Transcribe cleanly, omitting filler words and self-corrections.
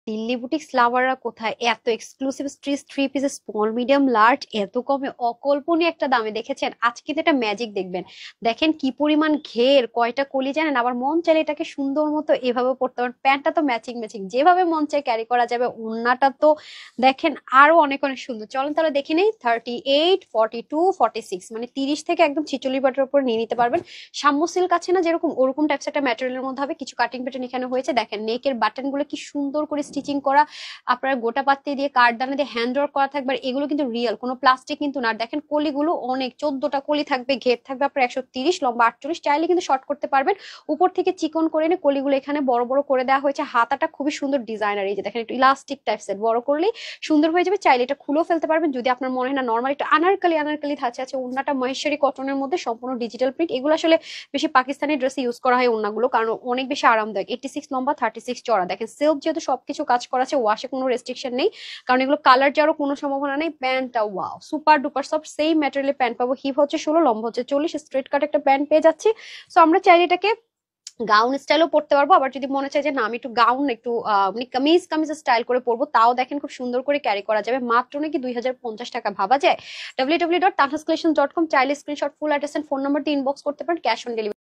Delhi boutique স্লাভাররা কোথায় এত exclusive stretch three pieces small medium large এত কমে অকল্পনীয় একটা দামে দেখেছেন? আজকে তো এটা ম্যাজিক দেখবেন। দেখেন কি পরিমাণ ঘের, কয়টা কলি জানেন? আবার মন চাইলে এটাকে সুন্দর মতো এভাবে পড়তে পারেন। প্যান্টটা তো ম্যাচিং ম্যাচিং, যেভাবে মন চায় ক্যারি করা যাবে। ওড়নাটা তো দেখেন আরো অনেক অনেক সুন্দর। চলেন তাহলে দেখে নেই। 38, 42, 46, মানে 30 থেকে একদম 46 বাটের উপর নিয়ে নিতে পারবেন। সাম্য সিল্ক আছে না যেরকম, ওরকম টাইপস একটা ম্যাটেরিয়ালের মধ্যে হবে। কিছু কাটিং প্যাটার্ন এখানে হয়েছে। দেখেন নেকের বাটন গুলো কি সুন্দর করে স্টিচিং করা, আপনার গোটা পাত্তি দিয়ে কাঠদানা দিয়ে হ্যান্ড ওয়ার্ক করা থাকবে। আর এগুলো কিন্তু রিয়েল, কোনো প্লাস্টিক কিন্তু না। আর দেখেন কলিগুলো অনেক, 14টা কলি থাকবে, ঘের থাকবে আপনার 130, লম্বা 48, চাইলে কিন্তু শর্ট করতে পারবেন। উপর থেকে চিকন করে এনে কলিগুলো এখানে বড় বড় করে দেওয়া হয়েছে। হাতাটা খুবই সুন্দর ডিজাইনার, এই যে দেখেন একটু ইলাস্টিক টাইপসের, বড় করলেই সুন্দর হয়ে যাবে। চাইলে এটা খুলেও ফেলতে পারবেন যদি আপনার মনে হয় না নর্মাল একটু আনারকলি আনারকলি ধাঁচে আছে। ওড়নাটা মহেশ্বরী কটনের মধ্যে সম্পূর্ণ ডিজিটাল প্রিন্ট। এগুলো আসলে বেশি পাকিস্তানি ড্রেসে ইউজ করা হয় ওড়নাগুলো, কারণ অনেক বেশি আরামদায়ক। 86 লম্বা, 36 চড়া। দেখেন সেলফ যেহেতু সবকিছু কাজ করা আছে, ওয়াশে কোনো রেস্ট্রিকশন নেই, কারণ এগুলো কালার যাওয়ারও কোনো সম্ভাবনা নেই। প্যান্টটা wow super duper soft, same ম্যাটেরিয়ালের প্যান্ট পাবো। হিপ হচ্ছে 16, লম্বা হচ্ছে 40, স্ট্রেট কাট একটা প্যান্ট পেয়ে যাচ্ছি। সো আমরা চাইলে এটাকে গাউন স্টাইলও পড়তে পারবো। আবার যদি মনে চায় যে না আমি একটু গাউন একটু মানে কামিজ কামিজ স্টাইল করে পরবো, তাও দেখেন খুব সুন্দর করে ক্যারি করা যাবে। মাত্র নাকি 2050 টাকা, ভাবা যায়? www.tanhascollections.com। চাইলে screenshot, full address and phone number দিয়ে ইনবক্স করতে পারেন। Cash on delivery